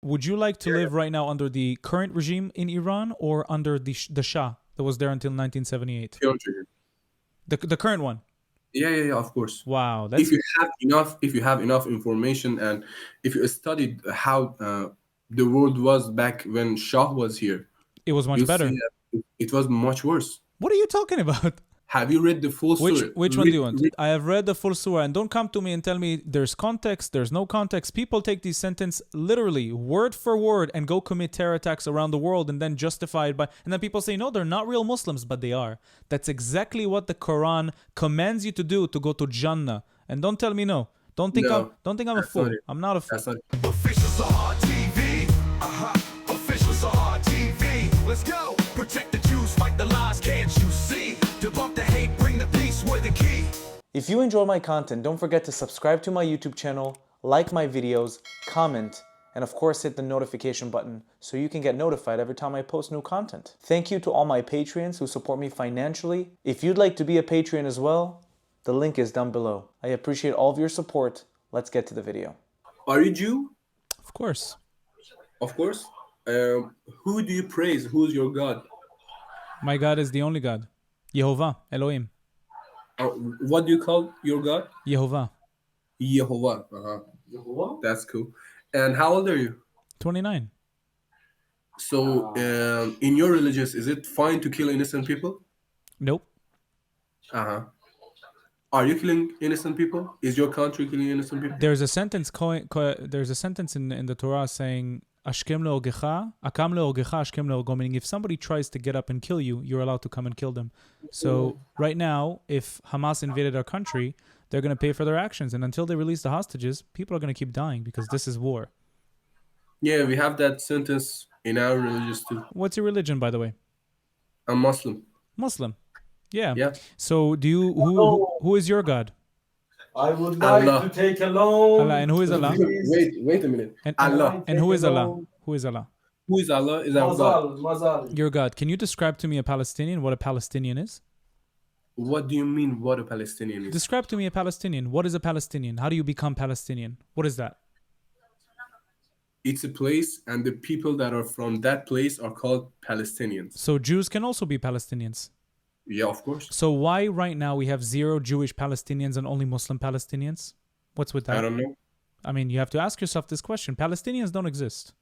would you like to live right now under the current regime in Iran or under the Shah that was there until 1978? The current one. Yeah, of course. Wow, that's If you have enough information, and if you studied how the world was back when Shah was here, it was much better. See that it was much worse. What are you talking about? Have you read the full surah? Which one do you want? I have read the full surah, and don't come to me and tell me there's context, there's no context. People take these sentences literally, word for word, and go commit terror attacks around the world and then justify it by... And then people say, no, they're not real Muslims, but they are. That's exactly what the Quran commands you to do to go to Jannah. And don't tell me no. Don't think I'm a fool. I'm not a fool. Officials are TV. Officials are TV. Let's go. Protect the Jews, fight the lies, can't you see? Debunk the hate, bring the peace, we're the key. If you enjoy my content, don't forget to subscribe to my YouTube channel, like my videos, comment, and of course hit the notification button so you can get notified every time I post new content. Thank you to all my Patreons who support me financially. If you'd like to be a Patreon as well, the link is down below. I appreciate all of your support. Let's get to the video. Are you Jew? Of course. Of course. Who do you praise? Who's your God? My God is the only God. Yehovah, Elohim. What do you call your God? Yehovah. Yehovah. Yehovah? That's cool. And how old are you? 29. So, in your religion, is it fine to kill innocent people? Nope. Are you killing innocent people? Is your country killing innocent people? There's a sentence in the Torah saying, Ashkem le'orgecha, akam le'orgecha, ashkem le'orgo, meaning if somebody tries to get up and kill you, you're allowed to come and kill them. So right now, if Hamas invaded our country, they're going to pay for their actions. And until they release the hostages, people are going to keep dying because this is war. Yeah, we have that sentence in our religion too. What's your religion, by the way? I'm Muslim. Muslim. Yeah. Yeah. So who is your God? I would like Allah. to take a loan. Allah. And who is Allah? Wait a minute. Allah. And who is Allah? Who is Allah? Who is Allah? Is our God. Mazal. Your God. Can you describe to me a Palestinian, what a Palestinian is? What do you mean what a Palestinian is? Describe to me a Palestinian. What is a Palestinian? How do you become Palestinian? What is that? It's a place, and the people that are from that place are called Palestinians. So Jews can also be Palestinians. Yeah, of course. So why right now we have 0 Jewish Palestinians and only Muslim Palestinians? What's with that? I don't know. I mean, you have to ask yourself this question. Palestinians don't exist.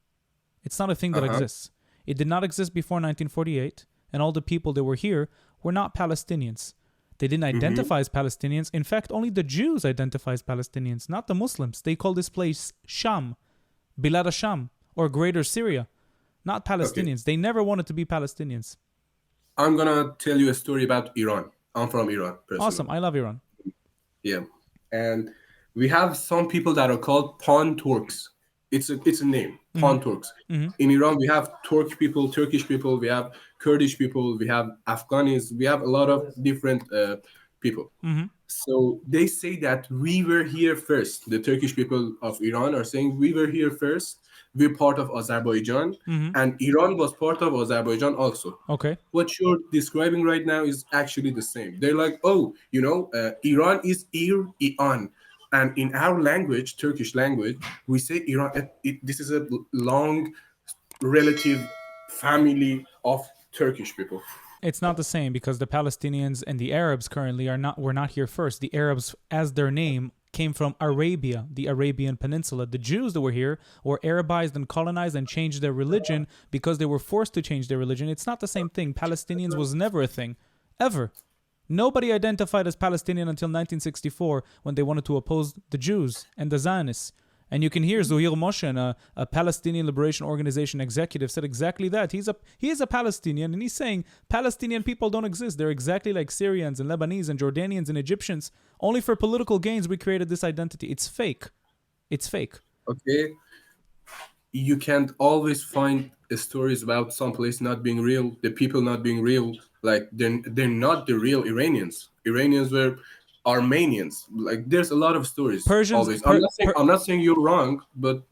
It's not a thing that exists. It did not exist before 1948, and all the people that were here were not Palestinians. They didn't identify as Palestinians. In fact, only the Jews identify as Palestinians, not the Muslims. They call this place Sham, Bilad Sham, or Greater Syria, not Palestinians. They never wanted to be Palestinians. I'm going to tell you a story about Iran. I'm from Iran, personally. Awesome. I love Iran. Yeah. And we have some people that are called Pan Turks. It's a name, Pan Turks. In Iran, we have Turkish people, we have Kurdish people, we have Afghanis, we have a lot of different people. So they say that we were here first. The Turkish people of Iran are saying we were here first. We're part of Azerbaijan, and Iran was part of Azerbaijan also. Okay. What you're describing right now is actually the same. They're like, Iran is Ir-Ian. And in our language, Turkish language, we say Iran. This is a long relative family of Turkish people. It's not the same because the Palestinians and the Arabs currently were not here first. The Arabs, as their name, came from Arabia, the Arabian Peninsula. The Jews that were here were Arabized and colonized and changed their religion because they were forced to change their religion. It's not the same thing. Palestinians was never a thing, ever. Nobody identified as Palestinian until 1964 when they wanted to oppose the Jews and the Zionists. And you can hear Zuhair Moshen, a Palestinian Liberation Organization executive, said exactly that. He is a Palestinian, and he's saying Palestinian people don't exist. They're exactly like Syrians and Lebanese and Jordanians and Egyptians. Only for political gains we created this identity. It's fake. It's fake. Okay. You can't always find stories about some place not being real, the people not being real. Like they're not the real Iranians. Iranians were Armenians. Like there's a lot of stories. Persians. Always. I'm not saying you're wrong, but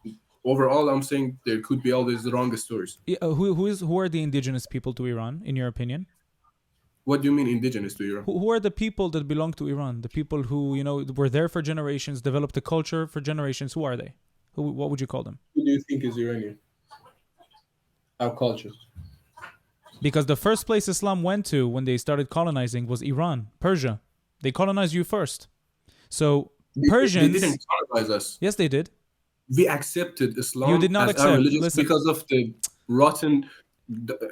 overall, I'm saying there could be always the wrong stories. Who are the indigenous people to Iran, in your opinion? What do you mean indigenous to Iran? Who are the people that belong to Iran? The people who were there for generations, developed the culture for generations. Who are they? What would you call them? Who do you think is Iranian? Our culture. Because the first place Islam went to when they started colonizing was Iran, Persia. They colonized you first. So Persians... They didn't colonize us. Yes, they did. We accepted Islam You did not as accept. our religion Listen. because of the rotten...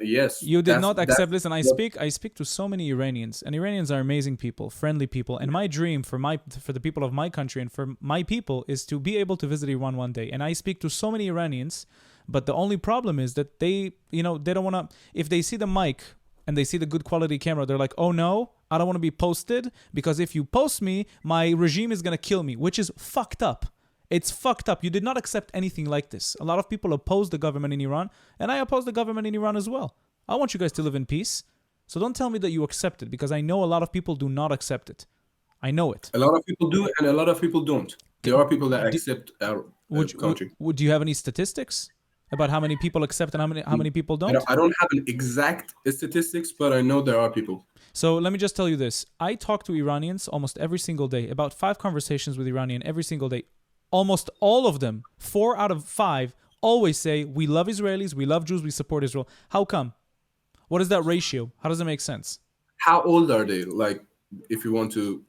Yes. You did not accept. that's Listen, I speak to so many Iranians, and Iranians are amazing people, friendly people. And my dream for the people of my country and for my people is to be able to visit Iran one day. And I speak to so many Iranians, but the only problem is that they don't want to. If they see the mic and they see the good quality camera, they're like, oh no, I don't want to be posted, because if you post me, my regime is gonna kill me, which is fucked up. It's fucked up. You did not accept anything like this. A lot of people oppose the government in Iran, and I oppose the government in Iran as well. I want you guys to live in peace. So don't tell me that you accept it, because I know a lot of people do not accept it. I know it. A lot of people do, and a lot of people don't. There are people that accept our country. Do you have any statistics about how many people accept and how many people don't? I don't have an exact statistics, but I know there are people. So let me just tell you this. I talk to Iranians almost every single day, about 5 conversations with Iranian every single day. Almost all of them, 4 out of 5, always say, we love Israelis, we love Jews, we support Israel. How come? What is that ratio? How does it make sense? How old are they? Like, if you want to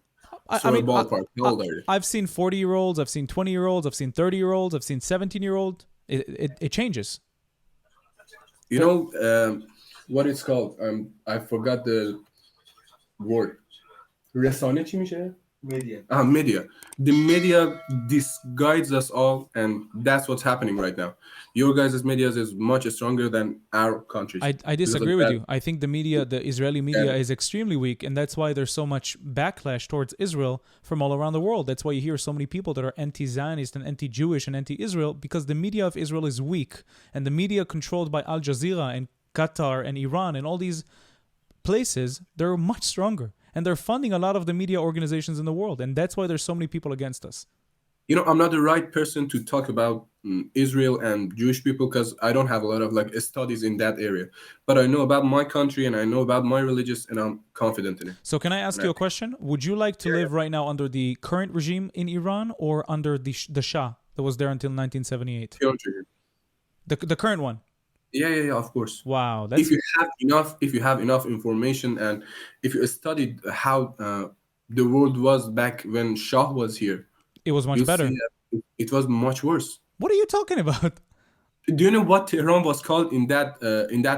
throw a ballpark, how old are they? I've seen 40-year-olds, I've seen 20-year-olds, I've seen 30-year-olds, I've seen 17-year-old. It changes. You know what it's called? I forgot the word. رسانه چی میشه؟ Media. Media. The media disguises us all, and that's what's happening right now. Your guys' media is much stronger than our country's. I disagree with you. I think the Israeli media is extremely weak, and that's why there's so much backlash towards Israel from all around the world. That's why you hear so many people that are anti-Zionist and anti-Jewish and anti-Israel, because the media of Israel is weak, and the media controlled by Al Jazeera and Qatar and Iran and all these places, they're much stronger. And they're funding a lot of the media organizations in the world. And that's why there's so many people against us. You know, I'm not the right person to talk about Israel and Jewish people, because I don't have a lot of studies in that area. But I know about my country, and I know about my religious, and I'm confident in it. So can I ask you a question? Would you like to live right now under the current regime in Iran, or under the Shah that was there until 1978? The current one? Yeah, of course. Wow, if you have enough information, and if you studied how the world was back when Shah was here, it was much better. It was much worse. What are you talking about? Do you know what Tehran was called in that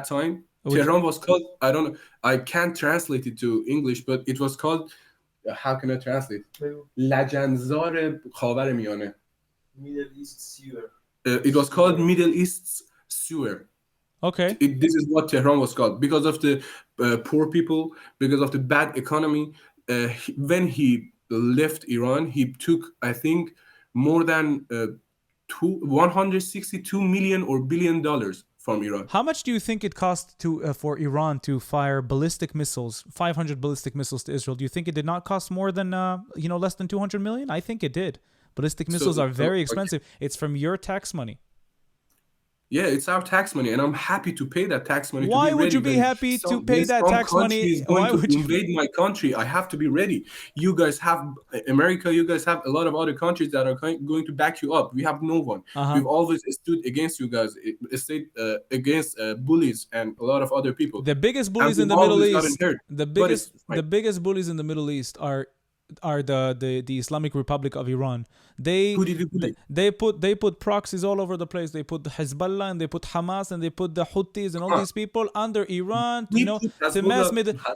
time? Tehran was called, I don't know, I can't translate it to English, but it was called, how can I translate? لجنزار خاورمیانه. Middle East sewer. It was called Middle East sewer. Okay. This is what Tehran was called, because of the poor people, because of the bad economy. When he left Iran, he took, I think, more than $162 million or $billion from Iran. How much do you think it cost for Iran to fire ballistic missiles, 500 ballistic missiles to Israel? Do you think it did not cost more than less than 200 million? I think it did. Ballistic missiles are very expensive. It's from your tax money. Yeah, it's our tax money, and I'm happy to pay that tax money. Why would you be happy to pay that tax money? Why would you invade my country? I have to be ready. You guys have America. You guys have a lot of other countries that are going to back you up. We have no one. We've always stood against you guys, stayed against bullies and a lot of other people. The biggest bullies in the Middle East. The biggest bullies in the Middle East are the Islamic Republic of Iran. They put proxies all over the place. They put Hezbollah, and they put Hamas, and they put the Houthis and all these people under Iran, to mass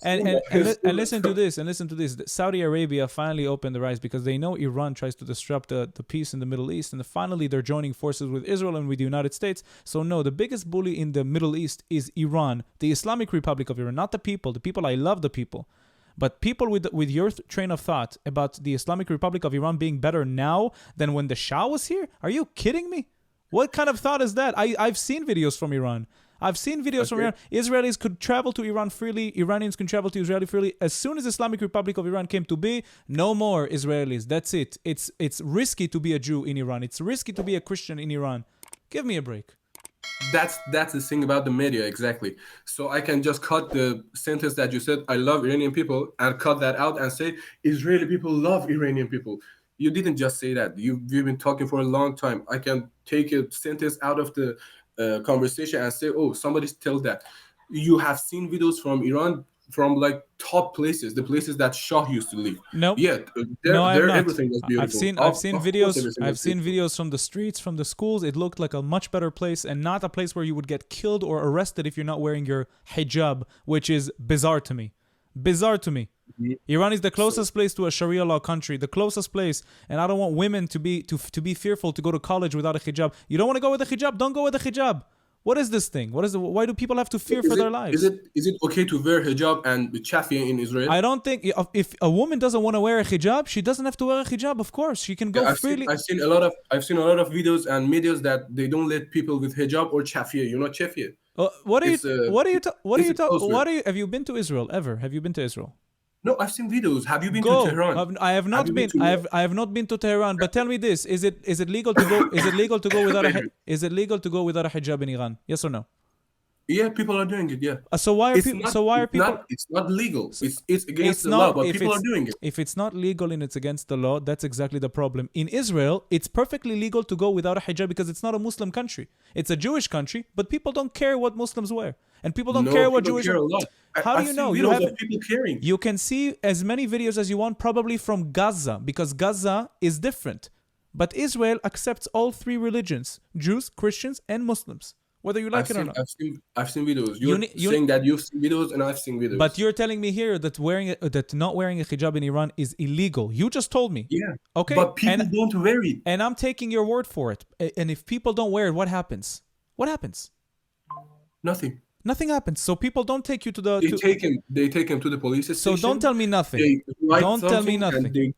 and listen to this. Saudi Arabia finally opened their eyes, because they know Iran tries to disrupt the peace in the Middle East, and finally they're joining forces with Israel and with the United States. So no, the biggest bully in the Middle East is Iran, the Islamic Republic of Iran, not the people. The people, I love the people. But people with your train of thought about the Islamic Republic of Iran being better now than when the Shah was here? Are you kidding me? What kind of thought is that? I've seen videos from Iran. From Iran. Israelis could travel to Iran freely. Iranians can travel to Israel freely. As soon as Islamic Republic of Iran came to be, no more Israelis. That's it. It's risky to be a Jew in Iran. It's risky to be a Christian in Iran. Give me a break. That's the thing about the media, exactly. So I can just cut the sentence that you said, I love Iranian people, and cut that out and say, Israeli people love Iranian people. You didn't just say that. We've been talking for a long time. I can take a sentence out of the conversation and say, oh, somebody tell that. You have seen videos from Iran, from like top places, the places that Shah used to live. Nope. Yeah, No, I have not. everything was beautiful. I've seen Of course videos. everything I've was seen beautiful. videos from the streets, from the schools. It looked like a much better place, and not a place where you would get killed or arrested if you're not wearing your hijab, which is bizarre to me. Bizarre to me. Iran is the closest place to a Sharia law country, the closest place, and I don't want women to be fearful to go to college without a hijab. You don't want to go with a hijab? Don't go with a hijab. What is this thing? Why do people have to fear for their lives? Is it okay to wear hijab and chafia in Israel? I don't think if a woman doesn't want to wear a hijab, she doesn't have to wear a hijab. Of course, she can go freely. I've seen a lot of videos and medias that they don't let people with hijab or chafia. You know chafia. Have you been to Israel ever? Have you been to Israel? No, I've seen videos. Have you been to Tehran? I have not been. I have not been to Tehran. But tell me this: is it legal to go? Is it legal to go without a? Is it legal to go without a hijab in Iran? Yes or no? Yeah, people are doing it. Yeah. So why are people? It's not legal. It's against the law, but people are doing it. If it's not legal and it's against the law, that's exactly the problem. In Israel, it's perfectly legal to go without a hijab because it's not a Muslim country. It's a Jewish country, but people don't care what Muslims wear, and people don't care what Jewish. Care a lot. How do you know? You have people caring. You can see as many videos as you want, probably from Gaza, because Gaza is different. But Israel accepts all three religions: Jews, Christians, and Muslims. Whether you like it or not. I've seen videos. You're saying that you've seen videos and I've seen videos. But you're telling me here that not wearing a hijab in Iran is illegal. You just told me. Yeah. Okay. But people don't wear it. And I'm taking your word for it. And if people don't wear it, what happens? What happens? Nothing. Nothing happens. So people don't take you to the... They take him to the police station. So don't tell me nothing. Don't tell me nothing.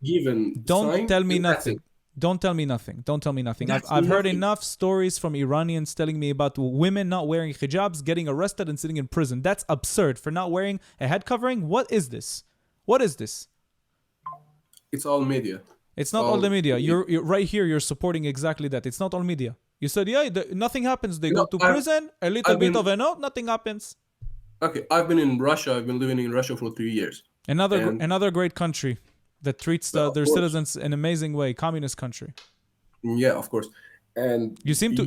Don't tell me nothing. Don't tell me nothing. Don't tell me nothing. I've heard enough stories from Iranians telling me about women not wearing hijabs, getting arrested and sitting in prison. That's absurd for not wearing a head covering. What is this? What is this? It's all media. It's not all the media. You're right here. You're supporting exactly that. It's not all media. You said, nothing happens. They go to prison, a little bit of a note, nothing happens. Okay, I've been in Russia. I've been living in Russia for 3 years. Another great country that treats their citizens in an amazing way. Communist country. Yeah, of course. And you seem to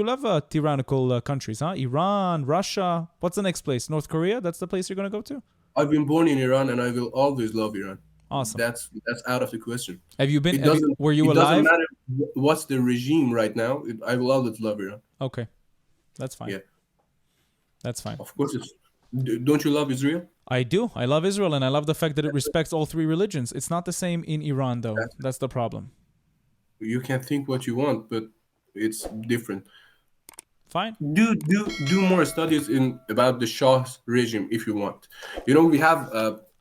love tyrannical countries, huh? Iran, Russia. What's the next place? North Korea? That's the place you're gonna go to? I've been born in Iran, and I will always love Iran. Awesome. That's out of the question. Have you been? Were you alive? It doesn't matter what's the regime right now. I will always love Iran. Okay, that's fine. Yeah, that's fine. Of course, don't you love Israel? I do. I love Israel, and I love the fact that it respects all three religions. It's not the same in Iran, though. That's the problem. You can think what you want, but it's different. Fine. Do more studies about the Shah's regime if you want. You know, we have.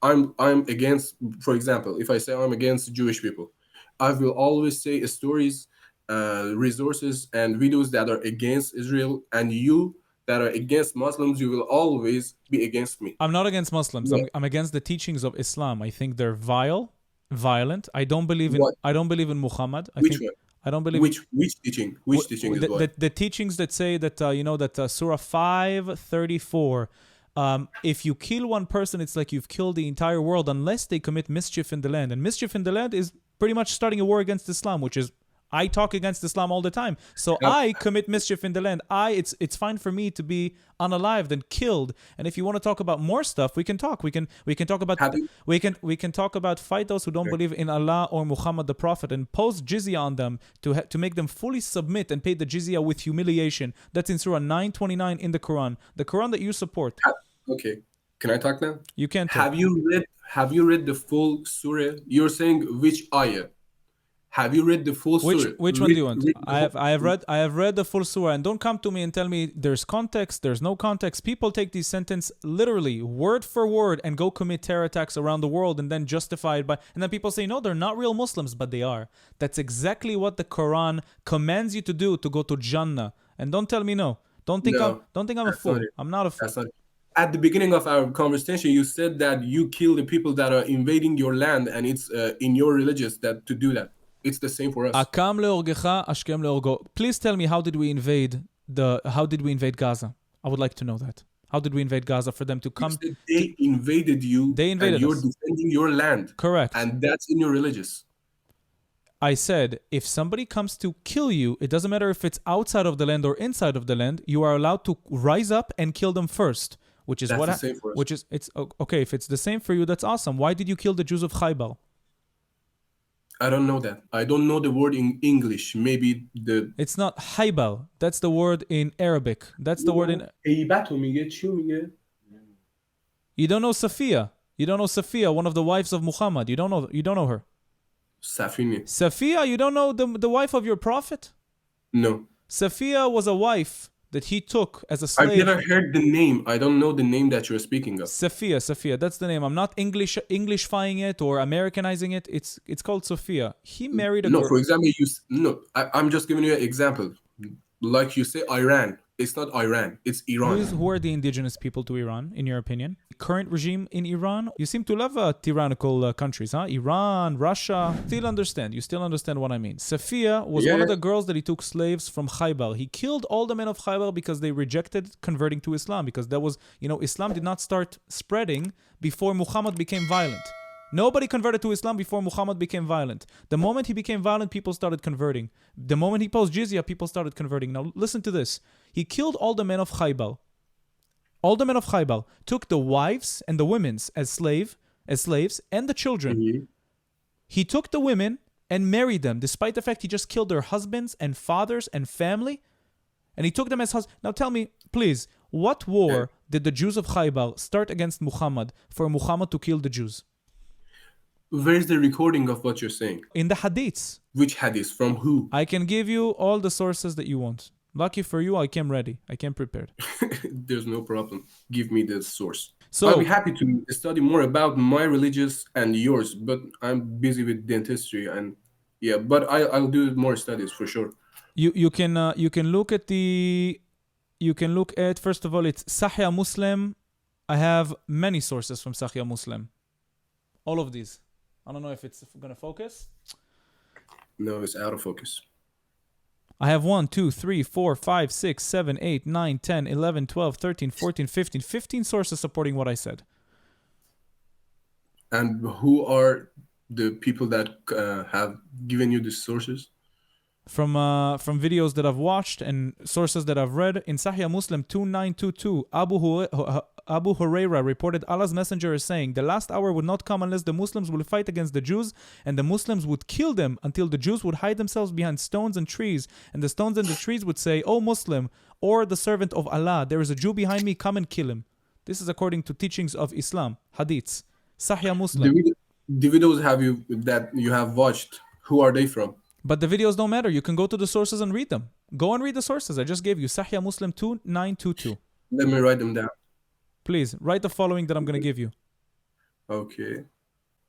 I'm against. For example, if I say I'm against Jewish people, I will always say stories, resources, and videos that are against Israel, and you that are against Muslims, you will always be against me. I'm not against Muslims. Yeah. I'm against the teachings of Islam. I think they're violent. I don't believe in Muhammad. I don't believe which teaching? Which teaching is what? The teachings that say that that Surah 5:34. If you kill one person, it's like you've killed the entire world unless they commit mischief in the land. And mischief in the land is pretty much starting a war against Islam, which is I talk against Islam all the time. So I commit mischief in the land. It's fine for me to be unalived and killed. And if you want to talk about more stuff, we can talk. We can talk about we can talk about fight those who don't believe in Allah or Muhammad the Prophet and pose jizya on them to make them fully submit and pay the jizya with humiliation. That's in Surah 9:29 in the Quran. The Quran that you support. Okay. Can I talk now? You can talk. Have you read the full surah? You're saying which ayah? Have you read the full surah? Which one do you want? I have read the full surah, and don't come to me and tell me there's context, there's no context. People take these sentences literally, word for word, and go commit terror attacks around the world and then justify it and then people say, no, they're not real Muslims, but they are. That's exactly what the Quran commands you to do to go to Jannah. And don't tell me no. Don't think I'm a fool. I'm not a fool. At the beginning of our conversation, you said that you kill the people that are invading your land, and it's in your religious that to do that. It's the same for us. Please tell me, how did we invade Gaza? I would like to know that. How did we invade Gaza for them to come? They invaded you. They invaded and you're us. defending your land. Correct. And that's in your religious. I said, if somebody comes to kill you, it doesn't matter if it's outside of the land or inside of the land, you are allowed to rise up and kill them first, which is That's what the same for us. which is it's okay. If it's the same for you, that's awesome. Why did you kill the Jews of Khaybar? I don't know that. I don't know the word in English. Maybe the It's not Haybal. That's the word in Arabic. That's the word in. هیبت رو میگه چی میگه؟ You don't know Safiya. You don't know Safiya, one of the wives of Muhammad. You don't know her. Safini. Safiya, you don't know the wife of your prophet? No. Safiya was a wife that he took as a I've slave. never heard the name. I don't know the name that you're speaking of. Safiya, that's the name. I'm not Englishifying it or Americanizing it. It's called Safiya. He married a No, girl. for example, I'm just giving you an example. Like you say, Iran. It's not Iran. It's Iran. Who are the indigenous people to Iran, in your opinion? Current regime in Iran? You seem to love tyrannical countries, huh? Iran, Russia. You still understand what I mean. Safiya was one of the girls that he took slaves from Khaybar. He killed all the men of Khaybar because they rejected converting to Islam. Because that was, Islam did not start spreading before Muhammad became violent. Nobody converted to Islam before Muhammad became violent. The moment he became violent, people started converting. The moment he posed jizya, people started converting. Now listen to this. He killed all the men of Khaybar. All the men of Khaybar took the wives and the women as slaves, and the children. Mm-hmm. He took the women and married them, despite the fact he just killed their husbands and fathers and family. And he took them as husbands. Now tell me, please, what war did the Jews of Khaybar start against Muhammad for Muhammad to kill the Jews? Where's the recording of what you're saying? In the hadiths. Which hadith? From who? I can give you all the sources that you want. Lucky for you, I came ready. I came prepared. There's no problem. Give me the source. So I'll be happy to study more about my religious and yours, but I'm busy with dentistry and but I'll do more studies for sure. you can look at first of all, it's Sahih Muslim. I have many sources from Sahih Muslim. All of these. I don't know if it's gonna focus. No, it's out of focus. I have 1, 2, 3, 4, 5, 6, 7, 8, 9, 10, 11, 12, 13, 14, 15 sources supporting what I said. And who are the people that have given you these sources? From videos that I've watched and sources that I've read, in Sahih Muslim 2922, Abu Huraira reported Allah's messenger is saying, the last hour would not come unless the Muslims will fight against the Jews, and the Muslims would kill them until the Jews would hide themselves behind stones and trees, and the stones and the trees would say, O Muslim, or the servant of Allah, there is a Jew behind me, come and kill him. This is according to teachings of Islam, hadiths. Sahih Muslim. The videos that you have watched, who are they from? But the videos don't matter. You can go to the sources and read them. Go and read the sources. I just gave you Sahih Muslim 2922. Let me write them down. Please, write the following that I'm going to give you. Okay.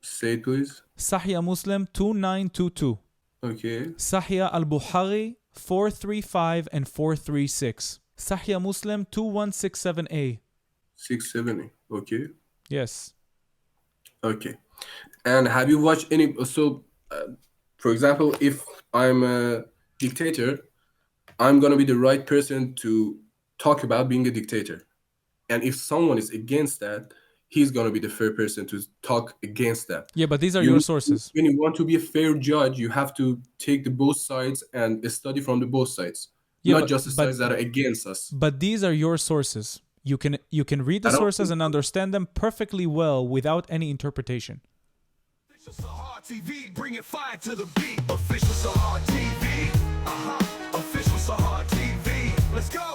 Say it, please. Sahih Muslim 2922. Okay. Sahih al-Bukhari 435 and 436. Sahih Muslim 2167a. 670. Okay. Yes. Okay. And have you watched any... So, for example, if I'm a dictator, I'm going to be the right person to talk about being a dictator. And if someone is against that, he's going to be the fair person to talk against that. Yeah, but these are your sources. When you want to be a fair judge, you have to take the both sides and study from the both sides. Yeah, not just the sides that are against us. But these are your sources. You can read the sources and understand them perfectly well without any interpretation. Official Sahar TV, bringing fire to the beat. Official Sahar TV. Official Sahar TV. Let's go.